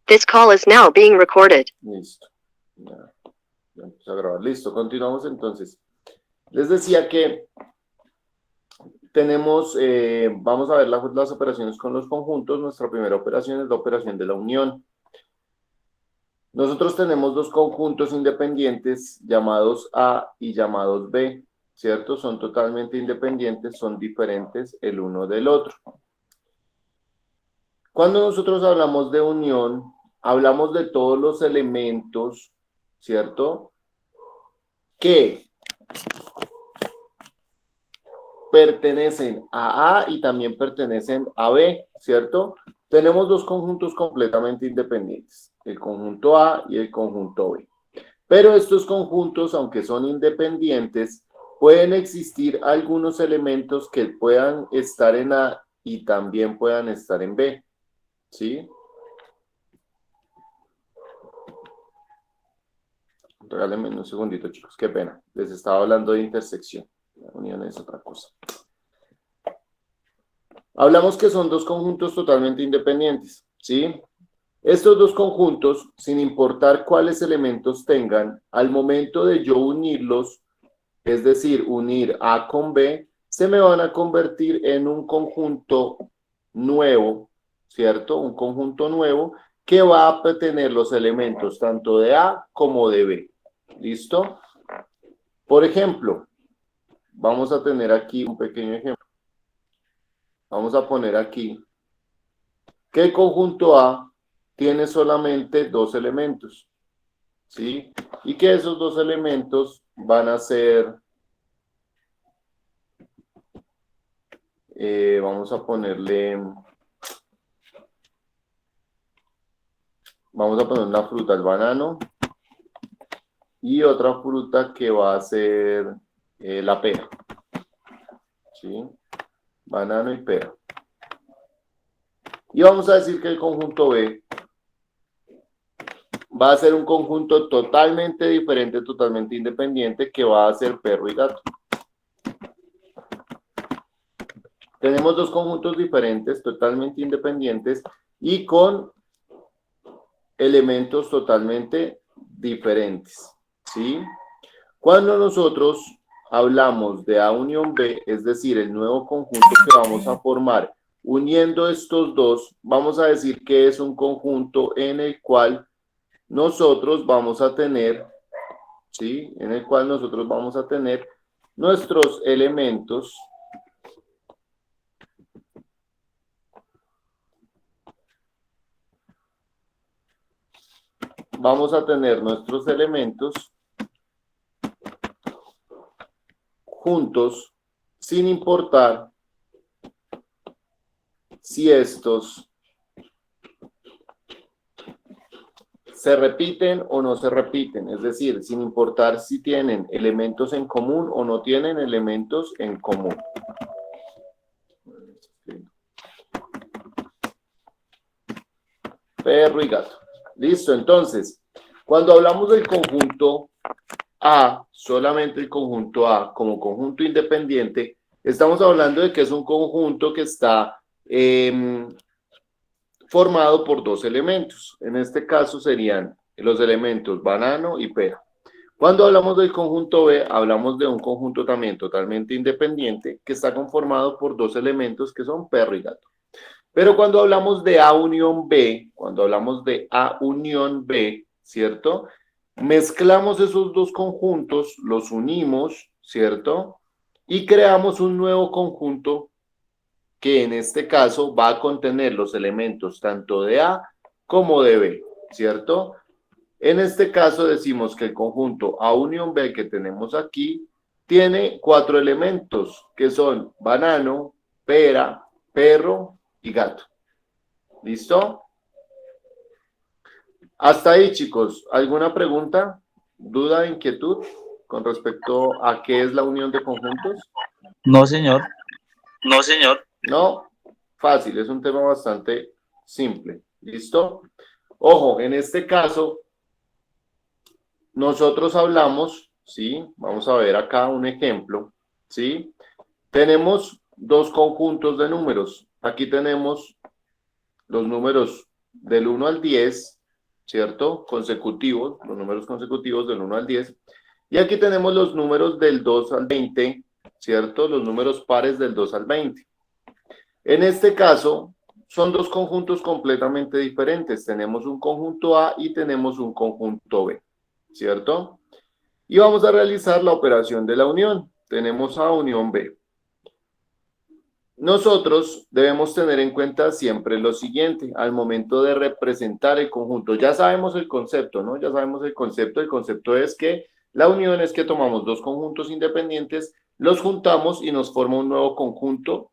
This call is now being recorded. Listo. Ya empezó a grabar. Listo, continuamos entonces. Les decía que tenemos, vamos a ver las operaciones con los conjuntos. Nuestra primera operación es la operación de la unión. Nosotros tenemos dos conjuntos independientes llamados A y llamados B, ¿cierto? Son totalmente independientes, son diferentes el uno del otro. Cuando nosotros hablamos de unión, hablamos de todos los elementos, ¿cierto?, que pertenecen a A y también pertenecen a B, ¿cierto? Tenemos dos conjuntos completamente independientes, el conjunto A y el conjunto B. Pero estos conjuntos, aunque son independientes, pueden existir algunos elementos que puedan estar en A y también puedan estar en B, ¿sí? Regálenme un segundito, chicos, qué pena. Les estaba hablando de intersección. La unión es otra cosa. Hablamos que son dos conjuntos totalmente independientes, ¿sí? Estos dos conjuntos, sin importar cuáles elementos tengan, al momento de yo unirlos, es decir, unir A con B, se me van a convertir en un conjunto nuevo, ¿cierto? Un conjunto nuevo que va a tener los elementos tanto de A como de B. ¿Listo? Por ejemplo, vamos a tener aquí un pequeño ejemplo. Vamos a poner aquí que el conjunto A tiene solamente dos elementos, ¿sí? Y que esos dos elementos van a ser, vamos a poner una fruta, el banano, y otra fruta que va a ser la pera, ¿sí? Banano y pera. Y vamos a decir que el conjunto B va a ser un conjunto totalmente diferente, totalmente independiente, que va a ser perro y gato. Tenemos dos conjuntos diferentes, totalmente independientes y con elementos totalmente diferentes, ¿sí? Cuando nosotros hablamos de A unión B, es decir, el nuevo conjunto que vamos a formar uniendo estos dos, vamos a decir que es un conjunto en el cual nosotros vamos a tener, ¿sí? En el cual nosotros vamos a tener nuestros elementos juntos, sin importar si estos se repiten o no se repiten, es decir, sin importar si tienen elementos en común o no tienen elementos en común. Perro y gato. Listo, entonces, cuando hablamos del conjunto A, solamente el conjunto A como conjunto independiente, estamos hablando de que es un conjunto que está formado por dos elementos. En este caso serían los elementos banano y pera. Cuando hablamos del conjunto B, hablamos de un conjunto también totalmente independiente que está conformado por dos elementos que son perro y gato. Pero cuando hablamos de A unión B, ¿cierto? Mezclamos esos dos conjuntos, los unimos, ¿cierto? Y creamos un nuevo conjunto que en este caso va a contener los elementos tanto de A como de B, ¿cierto? En este caso decimos que el conjunto A unión B que tenemos aquí tiene cuatro elementos que son banano, pera, perro y gato. ¿Listo? Hasta ahí, chicos. ¿Alguna pregunta, duda, inquietud con respecto a qué es la unión de conjuntos? No, señor. No, señor. No, fácil, es un tema bastante simple. ¿Listo? Ojo, en este caso, nosotros hablamos, ¿sí? Vamos a ver acá un ejemplo, ¿sí? Tenemos dos conjuntos de números. Aquí tenemos los números del 1 al 10 ¿cierto? Consecutivos, los números consecutivos del 1 al 10. Y aquí tenemos los números del 2 al 20, ¿cierto? Los números pares del 2 al 20. En este caso, son dos conjuntos completamente diferentes. Tenemos un conjunto A y tenemos un conjunto B, ¿cierto? Y vamos a realizar la operación de la unión. Tenemos A unión B. Nosotros debemos tener en cuenta siempre lo siguiente, al momento de representar el conjunto. Ya sabemos el concepto, ¿no? Ya sabemos el concepto. El concepto es que la unión es que tomamos dos conjuntos independientes, los juntamos y nos forma un nuevo conjunto,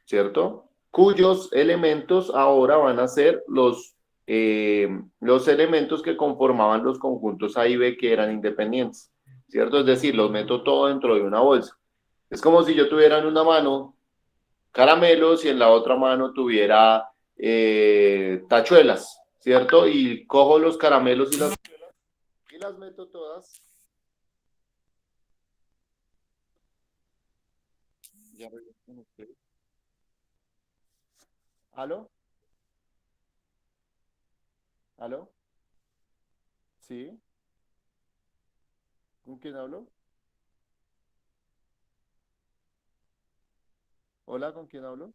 ¿cierto? Cuyos elementos ahora van a ser los elementos que conformaban los conjuntos A y B que eran independientes, ¿cierto? Es decir, los meto todo dentro de una bolsa. Es como si yo tuviera en una mano caramelos y en la otra mano tuviera tachuelas, ¿cierto? Y cojo los caramelos y las meto todas. Ya regreso con ustedes. ¿Aló? ¿Aló? ¿Sí? ¿Con quién hablo? Hola, ¿con quién hablo?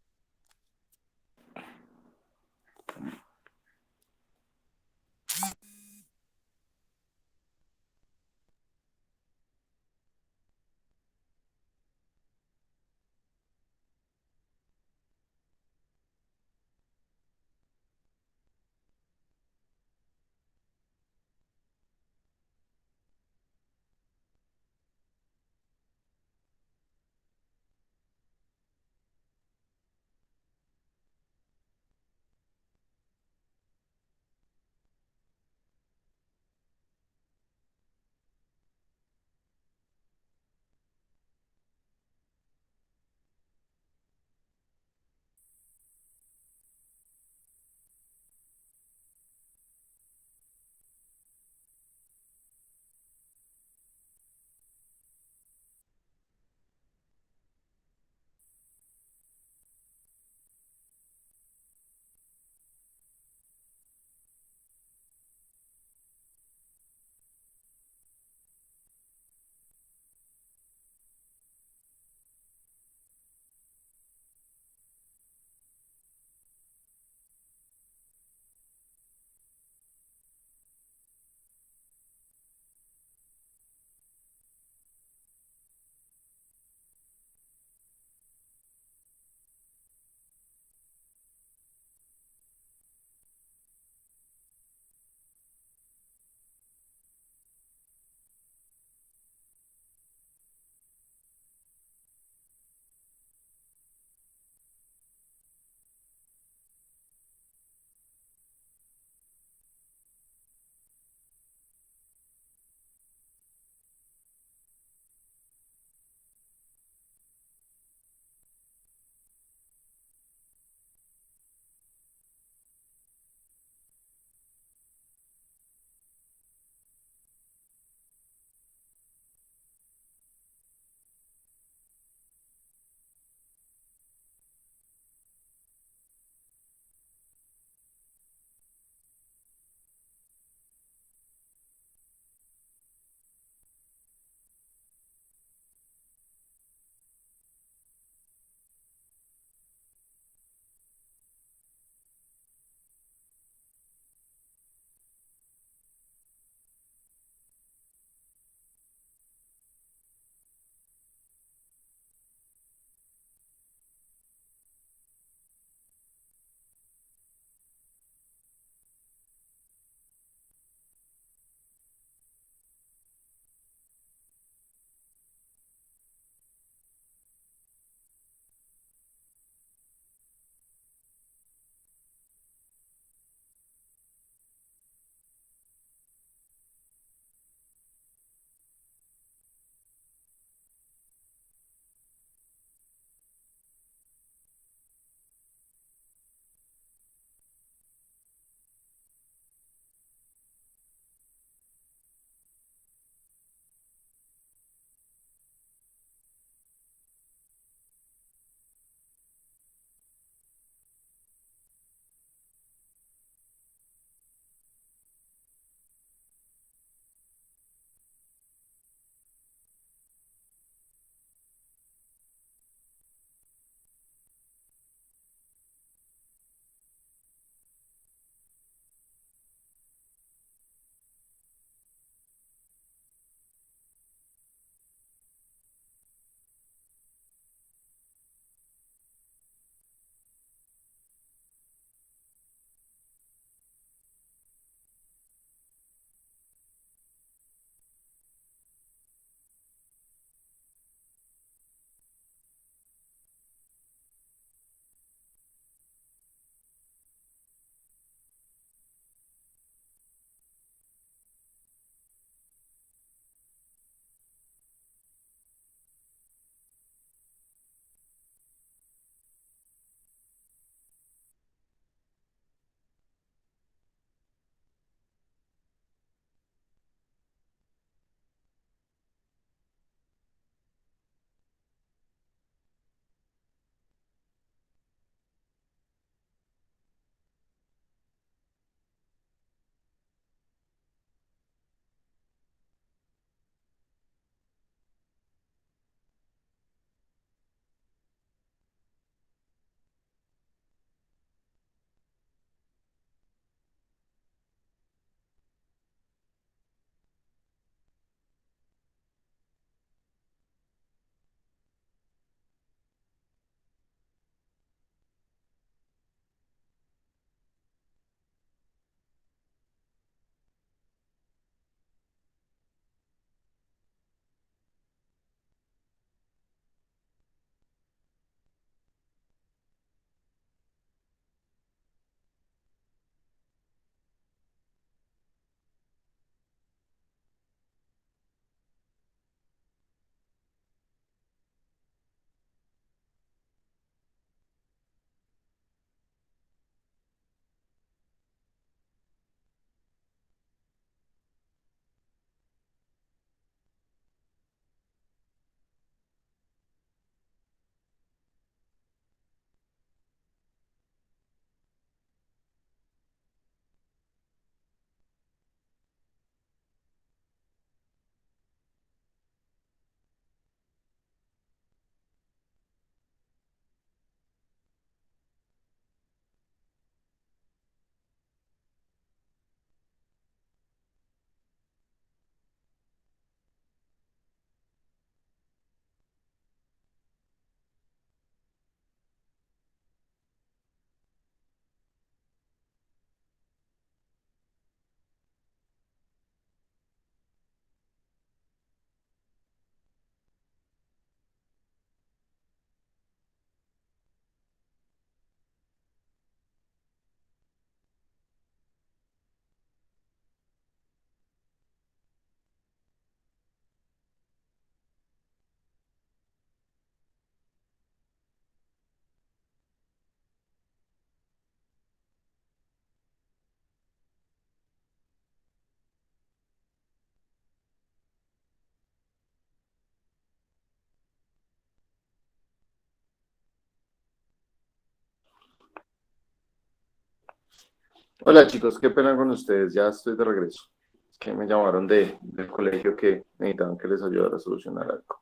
Hola chicos, qué pena con ustedes, ya estoy de regreso. Es que me llamaron del colegio que necesitaban que les ayudara a solucionar algo.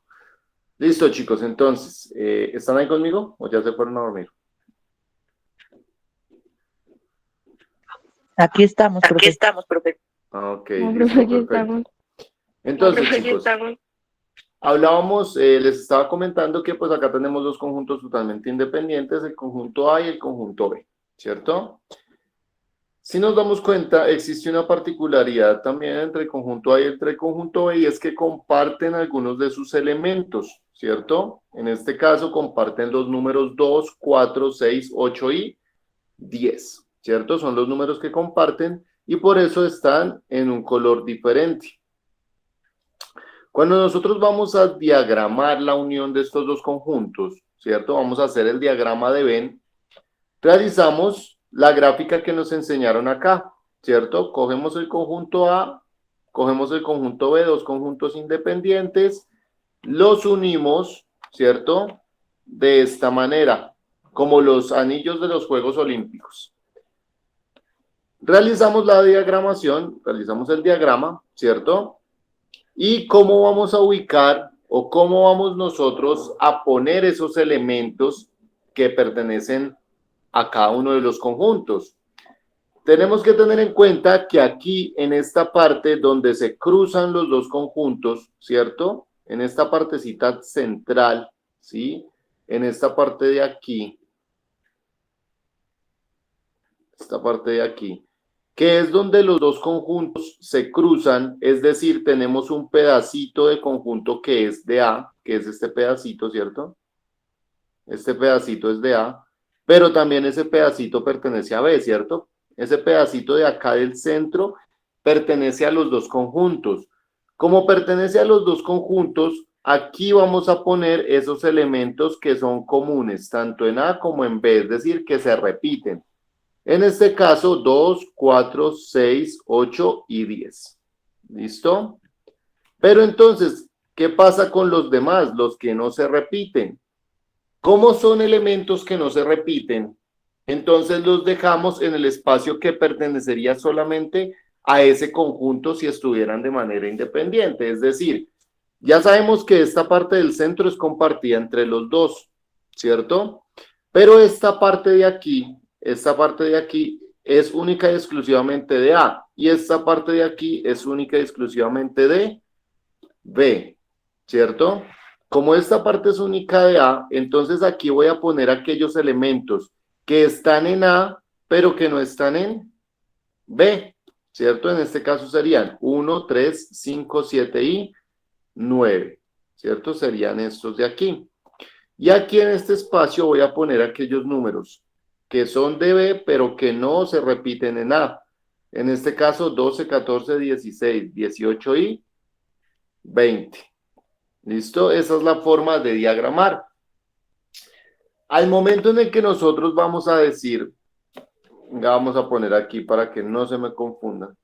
Listo chicos, entonces, ¿están ahí conmigo o ya se fueron a dormir? Aquí estamos, Aquí profe. estamos, profe. Ok, No, profe, listo, aquí perfecto. estamos. Entonces Profe, aquí chicos, estamos. hablábamos, les estaba comentando que pues acá tenemos dos conjuntos totalmente independientes, el conjunto A y el conjunto B, ¿cierto? Si nos damos cuenta, existe una particularidad también entre el conjunto A y entre el conjunto B, y es que comparten algunos de sus elementos, ¿cierto? En este caso comparten los números 2, 4, 6, 8 y 10, ¿cierto? Son los números que comparten y por eso están en un color diferente. Cuando nosotros vamos a diagramar la unión de estos dos conjuntos, ¿cierto? Vamos a hacer el diagrama de Venn. Realizamos la gráfica que nos enseñaron acá, ¿cierto? Cogemos el conjunto A, cogemos el conjunto B, dos conjuntos independientes, los unimos, ¿cierto? De esta manera, como los anillos de los Juegos Olímpicos. Realizamos la diagramación, realizamos el diagrama, ¿cierto? ¿Y cómo vamos a ubicar o cómo vamos nosotros a poner esos elementos que pertenecen a cada uno de los conjuntos? Tenemos que tener en cuenta que aquí en esta parte donde se cruzan los dos conjuntos, ¿cierto? En esta partecita central, ¿sí? En esta parte de aquí, esta parte de aquí, que es donde los dos conjuntos se cruzan, es decir, tenemos un pedacito de conjunto que es de A, que es este pedacito, ¿cierto? Este pedacito es de A, pero también ese pedacito pertenece a B, ¿cierto? Ese pedacito de acá del centro pertenece a los dos conjuntos. Como pertenece a los dos conjuntos, aquí vamos a poner esos elementos que son comunes, tanto en A como en B, es decir, que se repiten. En este caso, 2, 4, 6, 8 y 10. ¿Listo? Pero entonces, ¿qué pasa con los demás, los que no se repiten? Como son elementos que no se repiten, entonces los dejamos en el espacio que pertenecería solamente a ese conjunto si estuvieran de manera independiente. Es decir, ya sabemos que esta parte del centro es compartida entre los dos, ¿cierto? Pero esta parte de aquí es única y exclusivamente de A, y esta parte de aquí es única y exclusivamente de B, ¿cierto? Como esta parte es única de A, entonces aquí voy a poner aquellos elementos que están en A, pero que no están en B, ¿cierto? En este caso serían 1, 3, 5, 7 y 9, ¿cierto? Serían estos de aquí. Y aquí en este espacio voy a poner aquellos números que son de B, pero que no se repiten en A. En este caso, 12, 14, 16, 18 y 20. ¿Listo? Esa es la forma de diagramar. Al momento en el que nosotros vamos a decir, vamos a poner aquí para que no se me confunda.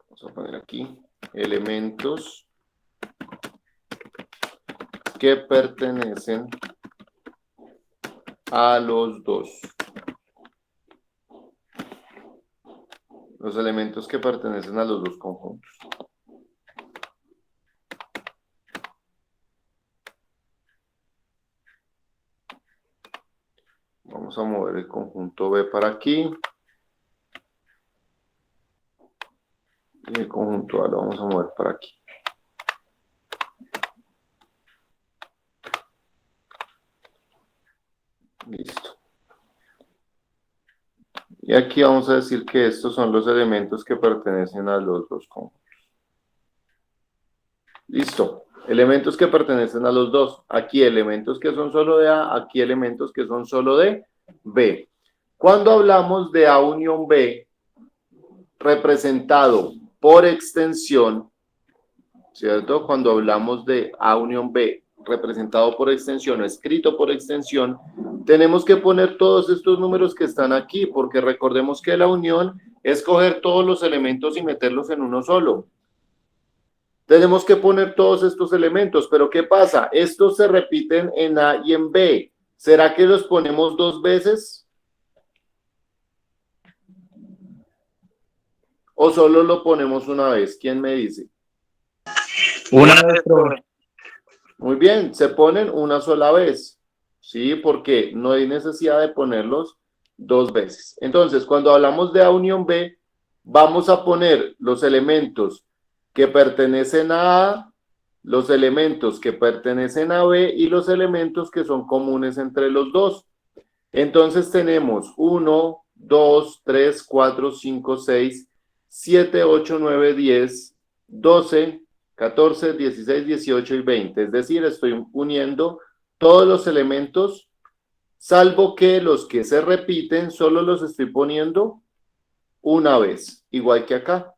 Vamos a poner aquí elementos que pertenecen a los dos. Los elementos que pertenecen a los dos conjuntos. Vamos a mover el conjunto B para aquí. Y el conjunto A lo vamos a mover para aquí. Listo. Y aquí vamos a decir que estos son los elementos que pertenecen a los dos conjuntos. Listo. Elementos que pertenecen a los dos. Aquí elementos que son solo de A, aquí elementos que son solo de B. Cuando hablamos de A unión B, representado por extensión, ¿cierto? Cuando hablamos de A unión B, representado por extensión o escrito por extensión, tenemos que poner todos estos números que están aquí, porque recordemos que la unión es coger todos los elementos y meterlos en uno solo. Tenemos que poner todos estos elementos, pero ¿qué pasa? Estos se repiten en A y en B. ¿Será que los ponemos dos veces? ¿O solo lo ponemos una vez? ¿Quién me dice? Una vez, profe. Muy bien, se ponen una sola vez, ¿sí? Porque no hay necesidad de ponerlos dos veces. Entonces, cuando hablamos de A unión B, vamos a poner los elementos que pertenecen a A, los elementos que pertenecen a B y los elementos que son comunes entre los dos. Entonces tenemos 1, 2, 3, 4, 5, 6, 7, 8, 9, 10, 12, 14, 16, 18 y 20. Es decir, estoy uniendo todos los elementos, salvo que los que se repiten solo los estoy poniendo una vez, igual que acá.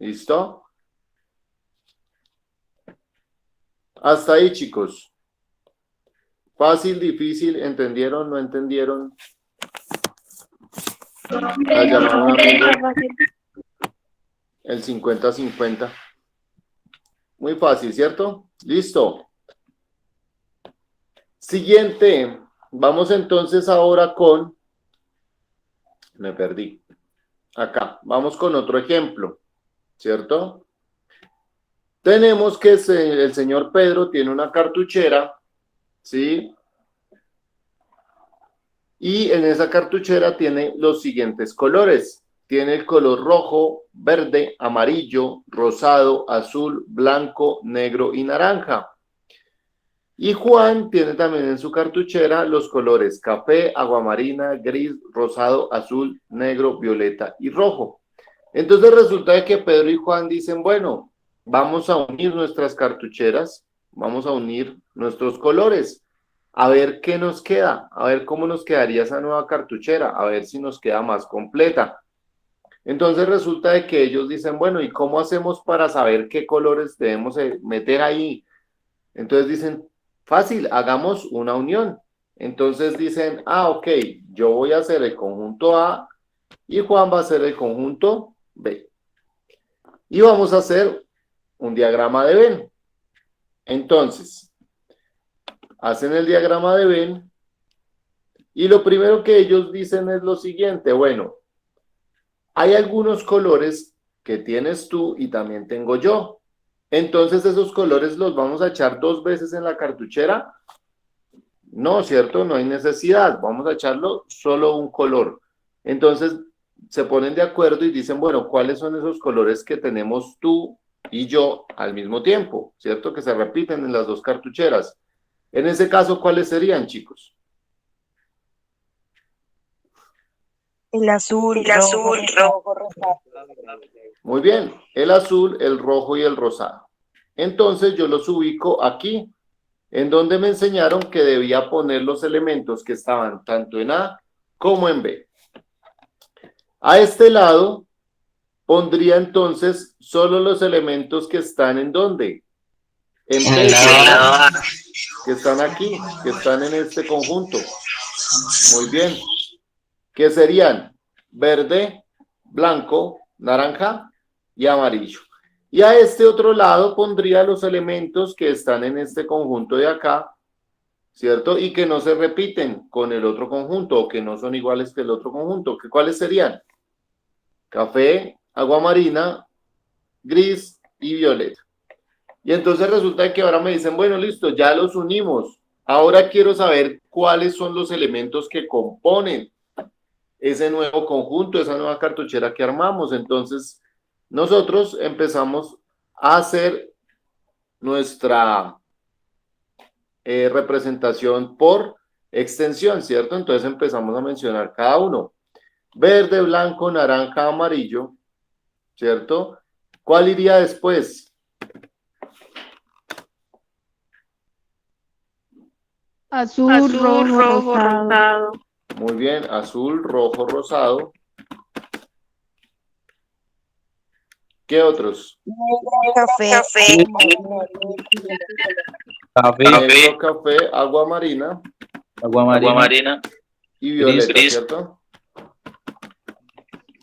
¿Listo? Hasta ahí, chicos. Fácil, difícil, ¿entendieron? ¿No entendieron? La llamaron amigo. El 50-50. Muy fácil, ¿cierto? Listo. Siguiente. Vamos entonces ahora con... Me perdí. Acá. Vamos con otro ejemplo, ¿cierto? Tenemos que el señor Pedro tiene una cartuchera, ¿sí? Y en esa cartuchera tiene los siguientes colores. Tiene el color rojo, verde, amarillo, rosado, azul, blanco, negro y naranja. Y Juan tiene también en su cartuchera los colores café, aguamarina, gris, rosado, azul, negro, violeta y rojo. Entonces resulta de que Pedro y Juan dicen, bueno, vamos a unir nuestras cartucheras, vamos a unir nuestros colores, a ver qué nos queda, a ver cómo nos quedaría esa nueva cartuchera, a ver si nos queda más completa. Entonces resulta de que ellos dicen, bueno, ¿y cómo hacemos para saber qué colores debemos meter ahí? Entonces dicen, fácil, hagamos una unión. Entonces dicen, ok, yo voy a hacer el conjunto A y Juan va a hacer el conjunto B. Y vamos a hacer un diagrama de Venn. Entonces, hacen el diagrama de Venn y lo primero que ellos dicen es lo siguiente, bueno, hay algunos colores que tienes tú y también tengo yo. Entonces, ¿esos colores los vamos a echar dos veces en la cartuchera? No, ¿cierto? No hay necesidad. Vamos a echarlo solo un color. Entonces, se ponen de acuerdo y dicen, bueno, ¿cuáles son esos colores que tenemos tú y yo al mismo tiempo? ¿Cierto? Que se repiten en las dos cartucheras. En ese caso, ¿cuáles serían, chicos? El azul, rojo, rosado. Muy bien, el azul, el rojo y el rosado. Entonces yo los ubico aquí, en donde me enseñaron que debía poner los elementos que estaban tanto en A como en B. A este lado pondría entonces solo los elementos que están en ¿dónde? En B, que están aquí, que están en este conjunto. Muy bien. Que serían verde, blanco, naranja y amarillo. Y a este otro lado pondría los elementos que están en este conjunto de acá, ¿cierto? Y que no se repiten con el otro conjunto o que no son iguales que el otro conjunto. ¿Cuáles serían? Café, agua marina, gris y violeta. Y entonces resulta que ahora me dicen, bueno, listo, ya los unimos. Ahora quiero saber cuáles son los elementos que componen ese nuevo conjunto, esa nueva cartuchera que armamos. Entonces, nosotros empezamos a hacer nuestra representación por extensión, ¿cierto? Entonces empezamos a mencionar cada uno. Verde, blanco, naranja, amarillo, ¿cierto? ¿Cuál iría después? Azul, rojo, rosado. Muy bien, azul, rojo, rosado. ¿Qué otros? Café. Negro, café, agua marina. Y violeta, ¿cierto?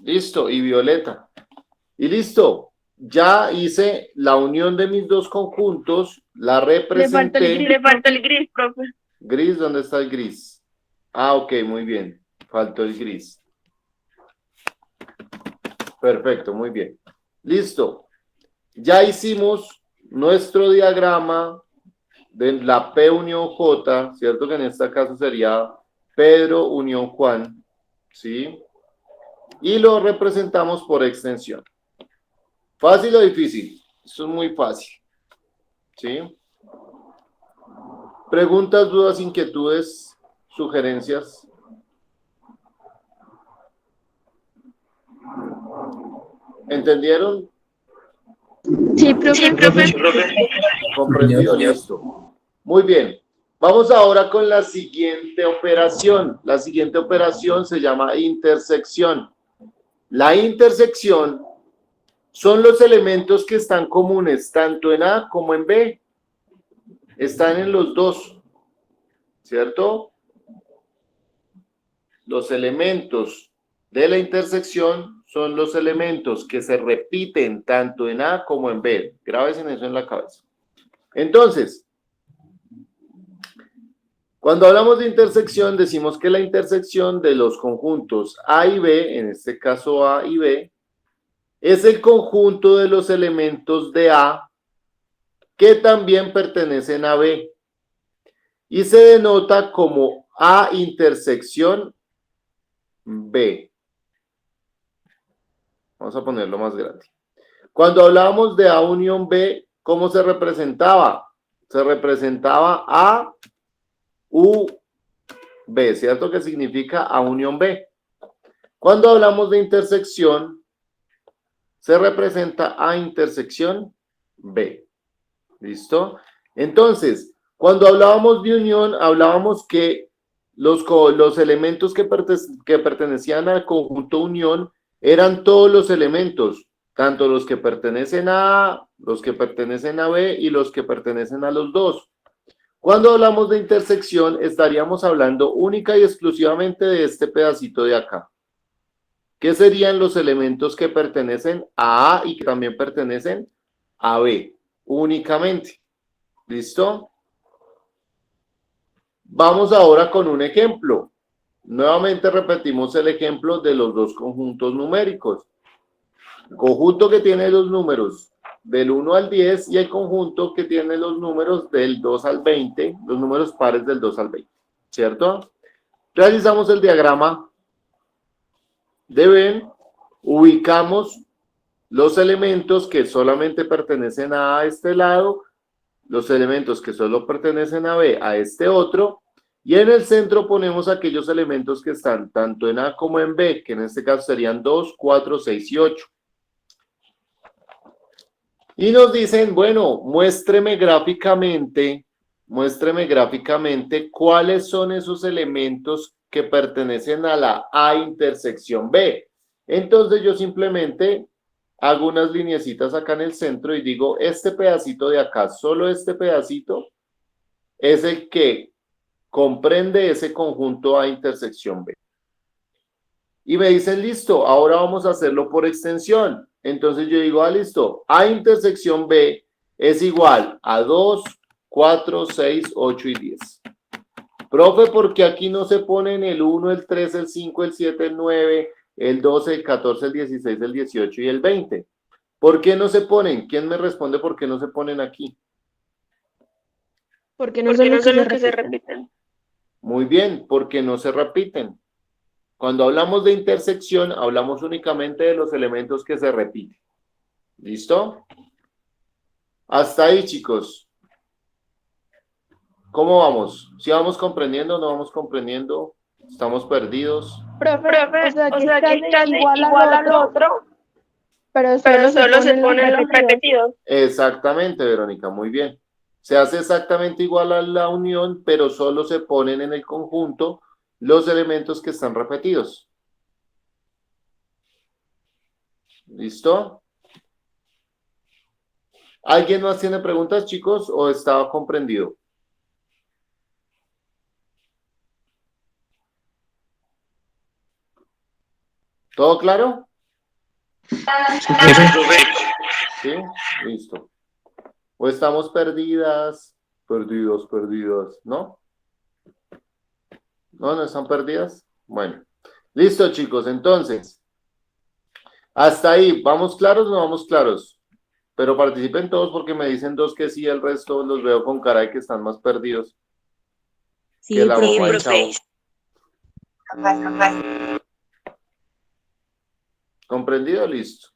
Listo, y violeta. Y listo. Ya hice la unión de mis dos conjuntos, la representé. Le falta el gris, profe. Gris, ¿dónde está el gris? Ok, muy bien. Faltó el gris. Perfecto, muy bien. Listo. Ya hicimos nuestro diagrama de la P unión J, ¿cierto? Que en este caso sería Pedro unión Juan, ¿sí? Y lo representamos por extensión. ¿Fácil o difícil? Eso es muy fácil, ¿sí? Preguntas, dudas, inquietudes, sugerencias. ¿Entendieron? Sí, profe. Comprendido, listo. Muy bien. Vamos ahora con la siguiente operación. La siguiente operación se llama intersección. La intersección son los elementos que están comunes tanto en A como en B. Están en los dos, ¿cierto? Los elementos de la intersección son los elementos que se repiten tanto en A como en B. Grábense eso en la cabeza. Entonces, cuando hablamos de intersección, decimos que la intersección de los conjuntos A y B, en este caso A y B, es el conjunto de los elementos de A que también pertenecen a B y se denota como A intersección B. Vamos a ponerlo más grande. Cuando hablábamos de A unión B, ¿cómo se representaba? Se representaba A U B, ¿cierto? Que significa A unión B. Cuando hablamos de intersección, se representa A intersección B. ¿Listo? Entonces, cuando hablábamos de unión, hablábamos que los elementos que pertenecían al conjunto unión eran todos los elementos, tanto los que pertenecen a A, los que pertenecen a B y los que pertenecen a los dos. Cuando hablamos de intersección, estaríamos hablando única y exclusivamente de este pedacito de acá. ¿Qué serían los elementos que pertenecen a A y que también pertenecen a B? Únicamente. ¿Listo? Vamos ahora con un ejemplo. Nuevamente repetimos el ejemplo de los dos conjuntos numéricos. El conjunto que tiene los números del 1 al 10 y el conjunto que tiene los números del 2 al 20, los números pares del 2 al 20, ¿cierto? Realizamos el diagrama de Venn, ubicamos los elementos que solamente pertenecen a este lado, los elementos que solo pertenecen a B a este otro, y en el centro ponemos aquellos elementos que están tanto en A como en B, que en este caso serían 2, 4, 6 y 8. Y nos dicen, bueno, muéstreme gráficamente cuáles son esos elementos que pertenecen a la A intersección B. Entonces yo simplemente hago unas lineecitas acá en el centro y digo, este pedacito de acá, solo este pedacito, es el que comprende ese conjunto A intersección B. Y me dicen, listo, ahora vamos a hacerlo por extensión. Entonces yo digo, listo, A intersección B es igual a 2, 4, 6, 8 y 10. Profe, ¿por qué aquí no se ponen el 1, el 3, el 5, el 7, el 9, el 12, el 14, el 16, el 18 y el 20? ¿Por qué no se ponen? ¿Quién me responde por qué no se ponen aquí? Porque no son los que se repiten. Muy bien, porque no se repiten. Cuando hablamos de intersección, hablamos únicamente de los elementos que se repiten. ¿Listo? Hasta ahí, chicos. ¿Cómo vamos? ¿Sí vamos comprendiendo o no vamos comprendiendo? ¿Estamos perdidos? Profe, o sea que están igual al otro, pero solo se ponen los repetidos. Exactamente, Verónica, muy bien. Se hace exactamente igual a la unión, pero solo se ponen en el conjunto los elementos que están repetidos. ¿Listo? ¿Alguien más tiene preguntas, chicos, o estaba comprendido? ¿Todo claro? ¿Sí? Listo. ¿O estamos perdidas? Perdidos, ¿no? ¿No están perdidas? Bueno. Listo, chicos. Entonces, Hasta ahí, ¿vamos claros o no vamos claros? Pero participen todos porque me dicen dos que sí, el resto los veo con cara de que están más perdidos Sí, que la profe. mamá del chavo. ¿Comprendido? Listo.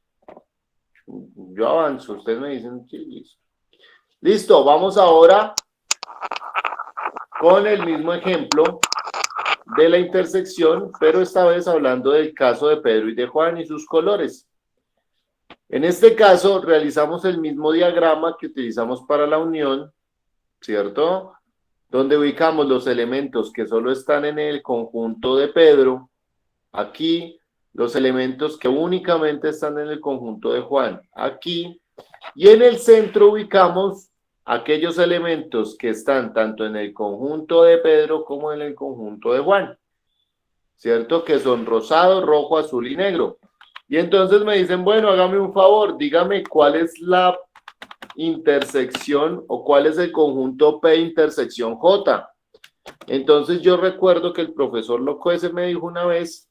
Yo avanzo, ustedes me dicen sí, listo. Listo, vamos ahora con el mismo ejemplo de la intersección, pero esta vez hablando del caso de Pedro y de Juan y sus colores. En este caso, realizamos el mismo diagrama que utilizamos para la unión, ¿cierto? Donde ubicamos los elementos que solo están en el conjunto de Pedro, aquí, los elementos que únicamente están en el conjunto de Juan, aquí, y en el centro ubicamos aquellos elementos que están tanto en el conjunto de Pedro como en el conjunto de Juan, ¿cierto? Que son rosado, rojo, azul y negro. Y entonces me dicen, bueno, hágame un favor, dígame cuál es la intersección o cuál es el conjunto P intersección J. Entonces yo recuerdo que el profesor Locuese me dijo una vez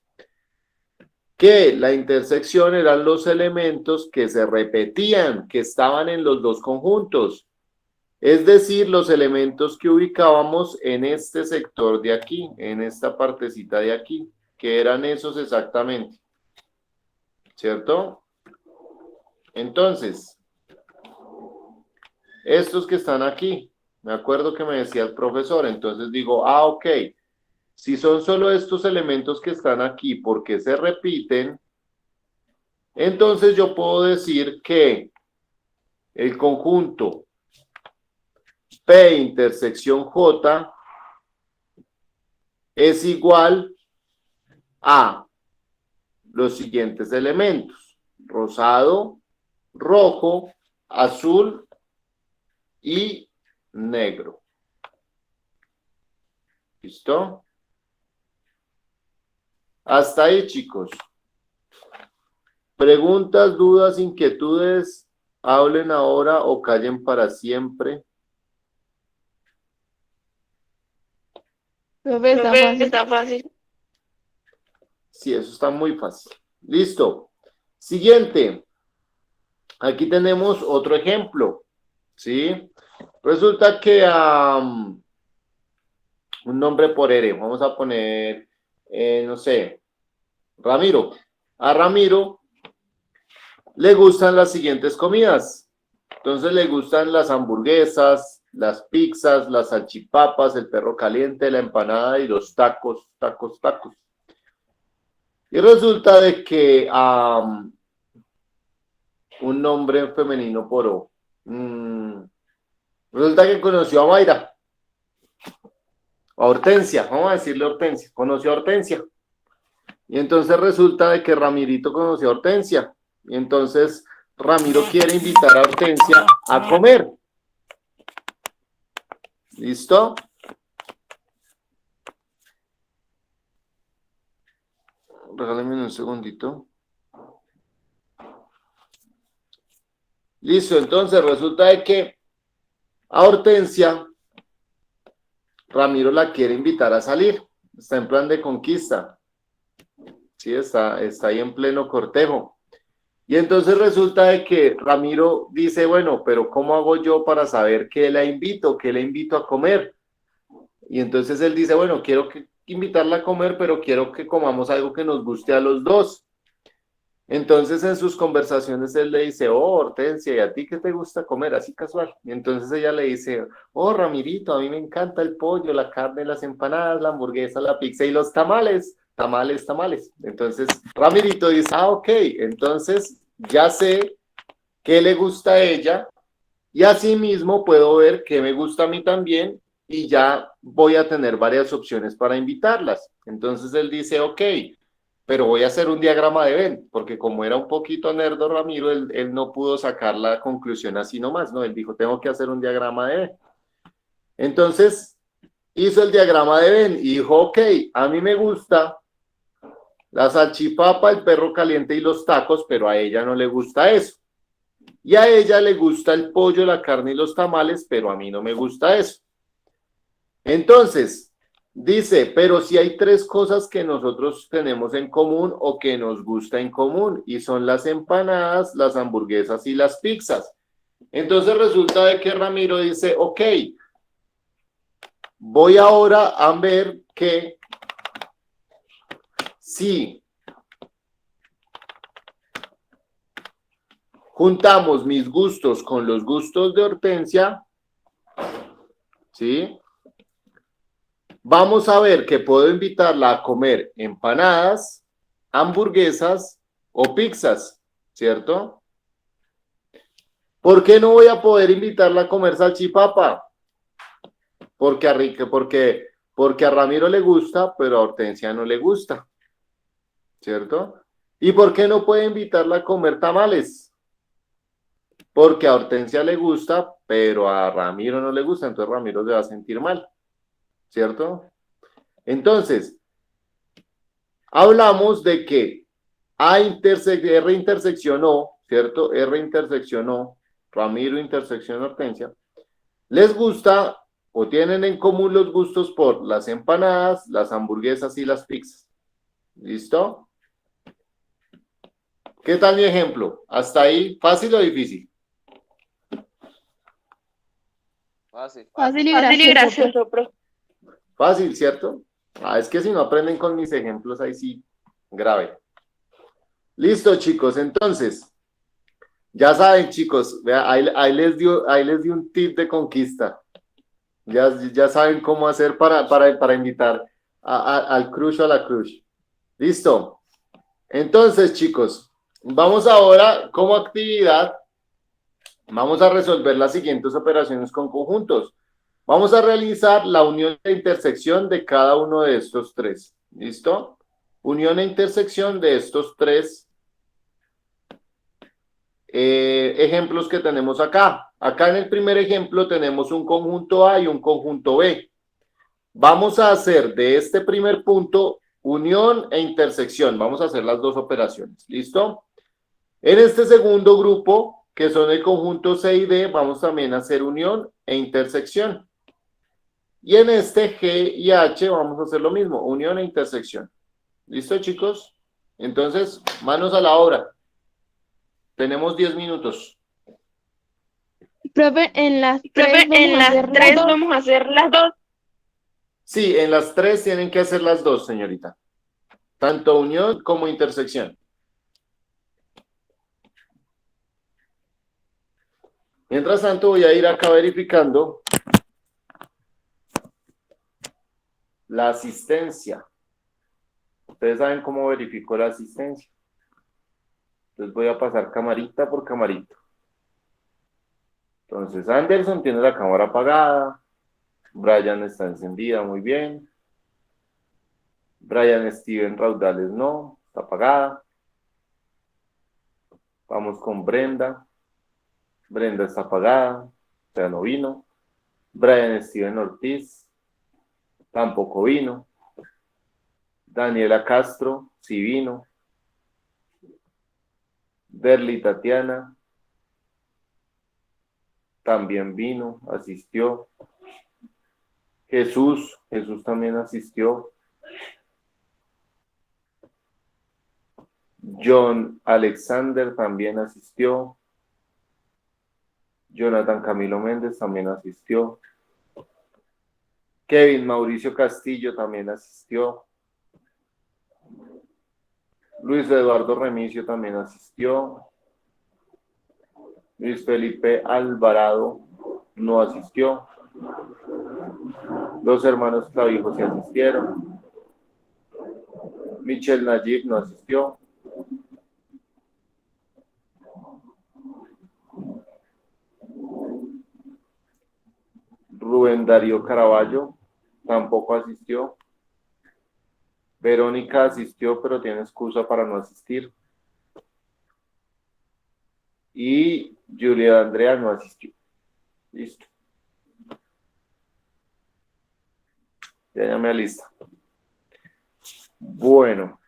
que la intersección eran los elementos que se repetían, que estaban en los dos conjuntos. Es decir, los elementos que ubicábamos en este sector de aquí, en esta partecita de aquí, que eran esos exactamente. ¿Cierto? Entonces, estos que están aquí, me acuerdo que me decía el profesor, entonces digo, ok, si son solo estos elementos que están aquí porque se repiten, entonces yo puedo decir que el conjunto P intersección J es igual a los siguientes elementos: rosado, rojo, azul y negro. ¿Listo? Hasta ahí, chicos. Preguntas, dudas, inquietudes, hablen ahora o callen para siempre. Profe, está fácil. Sí, eso está muy fácil. Listo. Siguiente. Aquí tenemos otro ejemplo. ¿Sí? Resulta que un nombre por R. Vamos a poner, no sé, Ramiro. A Ramiro le gustan las siguientes comidas. Entonces le gustan las hamburguesas, las pizzas, las salchipapas, el perro caliente, la empanada y los tacos. Y resulta de que un nombre femenino por O. Resulta que conoció a Mayra. A Hortensia, vamos a decirle Hortensia. Conoció a Hortensia. Y entonces resulta de que Ramirito conoció a Hortensia. Y entonces Ramiro quiere invitar a Hortensia a comer. ¿Listo? Regálenme un segundito. Listo, entonces resulta de que a Hortensia Ramiro la quiere invitar a salir. Está en plan de conquista. Sí, está ahí en pleno cortejo. Y entonces resulta de que Ramiro dice, bueno, pero ¿cómo hago yo para saber qué la invito a comer? Y entonces él dice, bueno, quiero invitarla a comer, pero quiero que comamos algo que nos guste a los dos. Entonces en sus conversaciones él le dice, oh, Hortensia, ¿y a ti qué te gusta comer? Así casual. Y entonces ella le dice, oh, Ramirito, a mí me encanta el pollo, la carne, las empanadas, la hamburguesa, la pizza y los tamales. Tamales. Entonces Ramirito dice, ah, ok, entonces ya sé qué le gusta a ella y asimismo puedo ver qué me gusta a mí también y ya voy a tener varias opciones para invitarlas. Entonces él dice, ok, pero voy a hacer un diagrama de Venn, porque como era un poquito nerdo Ramiro, él no pudo sacar la conclusión así nomás, ¿no? Él dijo, tengo que hacer un diagrama de Venn. Entonces hizo el diagrama de Venn y dijo, ok, a mí me gusta la salchipapa, el perro caliente y los tacos, pero a ella no le gusta eso. Y a ella le gusta el pollo, la carne y los tamales, pero a mí no me gusta eso. Entonces, Dice, pero si hay tres cosas que nosotros tenemos en común o que nos gusta en común, y son las empanadas, las hamburguesas y las pizzas. Entonces resulta de que Ramiro dice, ok, voy ahora a ver que si juntamos mis gustos con los gustos de Hortensia, ¿sí? Vamos a ver que puedo invitarla a comer empanadas, hamburguesas o pizzas, ¿cierto? ¿Por qué no voy a poder invitarla a comer salchipapa? Porque a Ramiro le gusta, pero a Hortensia no le gusta, ¿cierto? ¿Y por qué no puede invitarla a comer tamales? Porque a Hortensia le gusta, pero a Ramiro no le gusta, entonces Ramiro se va a sentir mal, ¿cierto? Entonces, hablamos de que R intersección O, ¿cierto? R intersección O, Ramiro intersección Hortensia, les gusta o tienen en común los gustos por las empanadas, las hamburguesas y las pizzas. ¿Listo? ¿Qué tal mi ejemplo? ¿Hasta ahí fácil o difícil? Fácil. Fácil y gracioso, profe. Fácil, ¿cierto? Es que si no aprenden con mis ejemplos, ahí sí, grave. Listo, chicos, entonces, ya saben, chicos, vea, ahí les di un tip de conquista. Ya saben cómo hacer para invitar al crush o a la crush. Listo. Entonces, chicos, vamos ahora como actividad, vamos a resolver las siguientes operaciones con conjuntos. Vamos a realizar la unión e intersección de cada uno de estos tres. ¿Listo? Unión e intersección de estos tres ejemplos que tenemos acá. Acá en el primer ejemplo tenemos un conjunto A y un conjunto B. Vamos a hacer de este primer punto unión e intersección. Vamos a hacer las dos operaciones. ¿Listo? En este segundo grupo, que son el conjunto C y D, vamos también a hacer unión e intersección. Y en este G y H vamos a hacer lo mismo, unión e intersección. ¿Listo, chicos? Entonces, manos a la obra. Tenemos 10 minutos. Profe, en las tres vamos a hacer las dos. Sí, en las tres tienen que hacer las dos, señorita. Tanto unión como intersección. Mientras tanto, voy a ir acá verificando la asistencia. Ustedes saben cómo verifico la asistencia. Entonces voy a pasar camarita por camarita. Entonces Anderson tiene la cámara apagada. Brian está encendida, muy bien. Brian Steven Raudales no, está apagada. Vamos con Brenda. Brenda está apagada, o sea, no vino. Brian Steven Ortiz tampoco vino. Daniela Castro sí vino. Derly Tatiana también vino, asistió. Jesús también asistió. John Alexander también asistió. Jonathan Camilo Méndez también asistió. Kevin Mauricio Castillo también asistió. Luis Eduardo Remicio también asistió. Luis Felipe Alvarado no asistió. Los hermanos Clavijo sí asistieron. Michelle Nayib no asistió. Rubén Darío Caraballo tampoco asistió. Verónica asistió, pero tiene excusa para no asistir. Y Julia Andrea no asistió. Listo. Ya me lista. Bueno.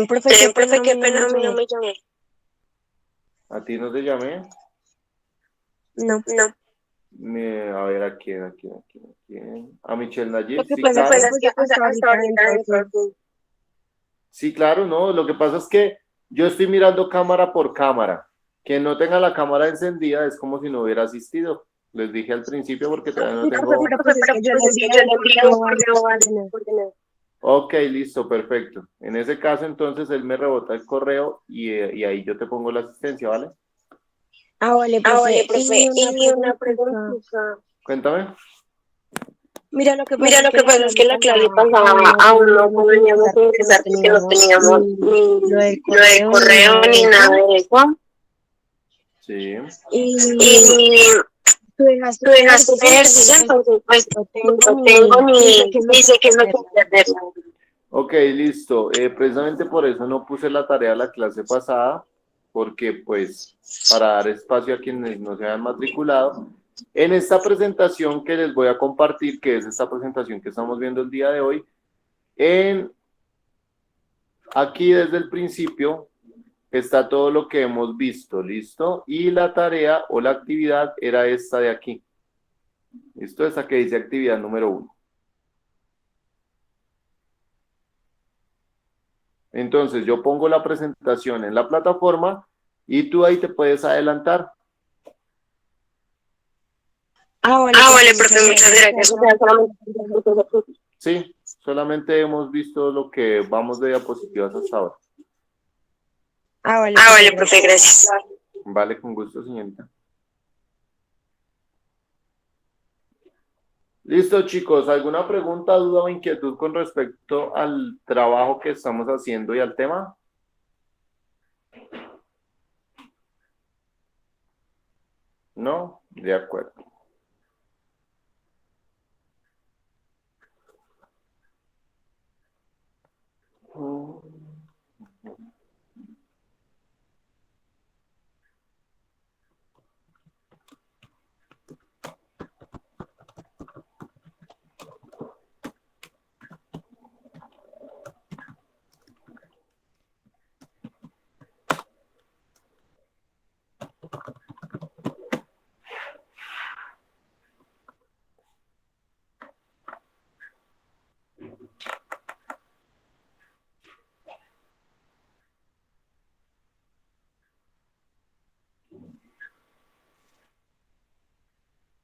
Profe, qué pena, a mí no me llamé. ¿A ti no te llamé? No. A ver, ¿a quién? A Michelle Nayib, Lo que sí, pasa claro. es que hasta ahorita entonces, Sí, claro, no. Lo que pasa es que yo estoy mirando cámara por cámara. Quien no tenga la cámara encendida es como si no hubiera asistido. Les dije al principio porque todavía no sí, profe, tengo. pero pues es que yo le envié el correo al Ok, listo, perfecto. En ese caso, entonces, él me rebota el correo y ahí yo te pongo la asistencia, ¿vale? vale, profe. Y una Y una preguntita. pregunta. Cuéntame. Mira, lo que pasa Mira, es lo que que la pasa es clase que la clase pasada pasada aún no aún no podíamos podíamos ingresar ingresar porque no teníamos ni lo ni del lo del correo ni correo nada de ni nada eso. de eso. Sí. Y Y tú dejaste tú de dejaste de ejercicio, ejercicio, entonces entonces pues no tengo no tengo ni sé qué es lo ni que hay sé qué que es lo que hacer. hay que hacer. Ok, listo. Precisamente por eso no puse la tarea de la clase pasada, porque pues para dar espacio a quienes no se hayan matriculado. En esta presentación que les voy a compartir, que es esta presentación que estamos viendo el día de hoy, aquí desde el principio está todo lo que hemos visto, ¿listo? Y la tarea o la actividad era esta de aquí. ¿Listo? Esta que dice actividad número 1. Entonces, yo pongo la presentación en la plataforma y tú ahí te puedes adelantar. Vale, Profe, muchas gracias. O sea, solamente Sí, solamente hemos visto lo que vamos de diapositivas hasta ahora. vale, profe, gracias. gracias. Vale, con gusto, señorita. Listo, chicos. ¿Alguna pregunta, duda o inquietud con respecto al trabajo que estamos haciendo y al tema? No, de acuerdo.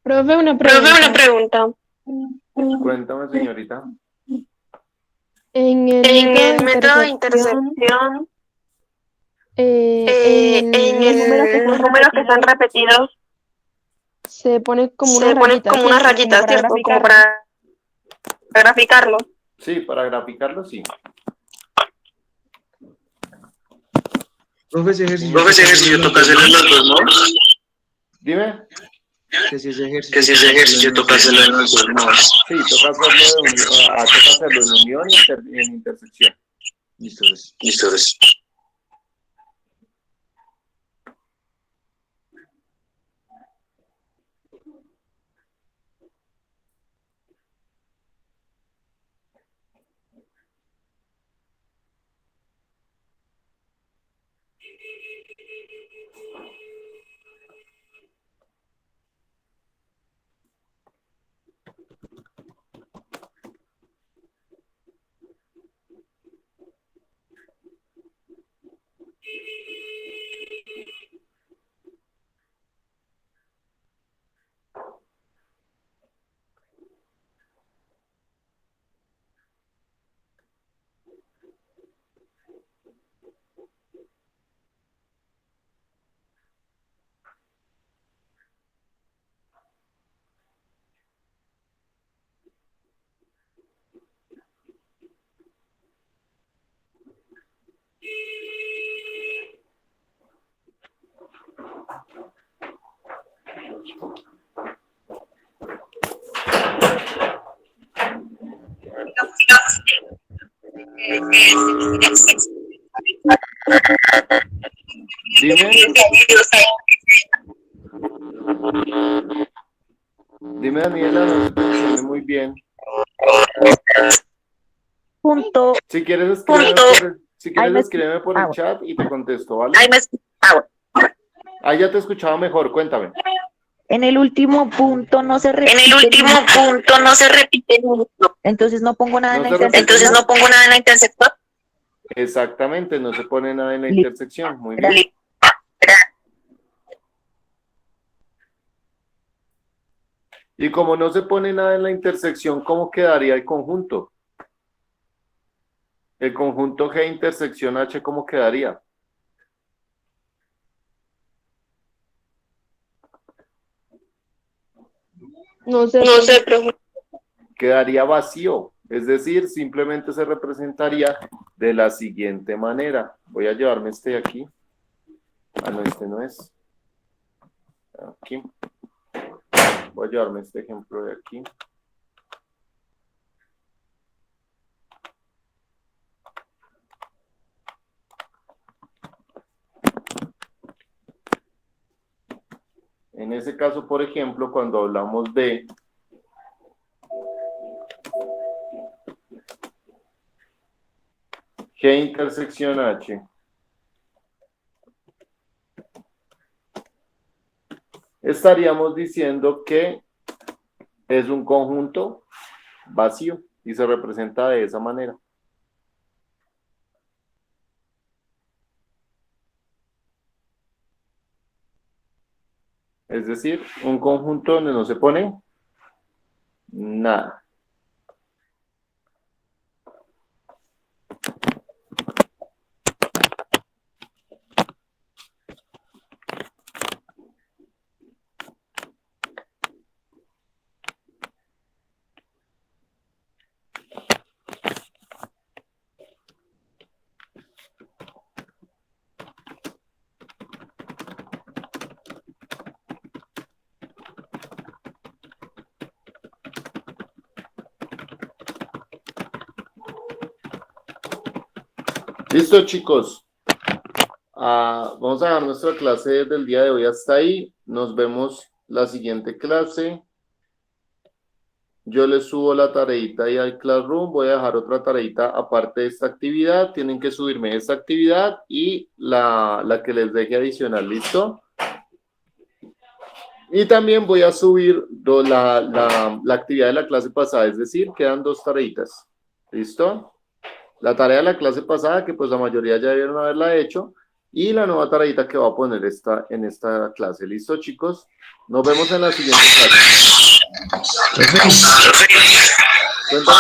Profe, una pregunta. Cuéntame, señorita. En el En método de el método de intersección, intersección, en en los números que los están números que están repetidos, repetidos, se pone como una se pone rayita, como una ¿cierto? Como rayita, para ¿cierto? Como graficarlo. para graficarlo. Sí, para graficarlo, sí. Profe, ese ejercicio Profe, ese ejercicio toca hacerlo en los dos, ¿no? Dime. Que si ese Que si ese ejercicio toca hacerlo en los dos, ¿no? Sí, toca hacerlo en unión y en intersección. Listo, gracias. Listo, gracias. Dime. Dime, Daniela, no se te entiende muy bien. Punto. Si quieres, escríbeme por el chat y te contesto, ¿vale? Ahí ya te escuchaba mejor, cuéntame. En el último punto no se repite. no se repite. Entonces no pongo nada en la No se repite. intersección. Entonces no pongo nada en la intersección. Exactamente, no se pone nada en la Listo. intersección. Muy bien. Y como no se pone nada en la intersección, ¿cómo quedaría el conjunto? El conjunto G intersección H, ¿cómo quedaría? No sé. Profe. Quedaría vacío, es decir, simplemente se representaría de la siguiente manera. Voy a llevarme este de aquí. Ah, no, este no es. Aquí. Voy a llevarme este ejemplo de aquí. En ese caso, por ejemplo, cuando hablamos de G intersección H, estaríamos diciendo que es un conjunto vacío y se representa de esa manera. Es decir, un conjunto donde no se pone nada. Listo, chicos. Vamos a dejar nuestra clase del día de hoy hasta ahí. Nos vemos la siguiente clase. Yo les subo la tareita ahí al Classroom. Voy a dejar otra tareita aparte de esta actividad. Tienen que subirme esta actividad y la que les deje adicional. ¿Listo? Y también voy a subir la actividad de la clase pasada. Es decir, quedan 2 tareitas. ¿Listo? La tarea de la clase pasada, que pues la mayoría ya debieron haberla hecho, y la nueva tareita que va a poner en esta clase. ¿Listo, chicos? Nos vemos en la siguiente clase. Cuéntame.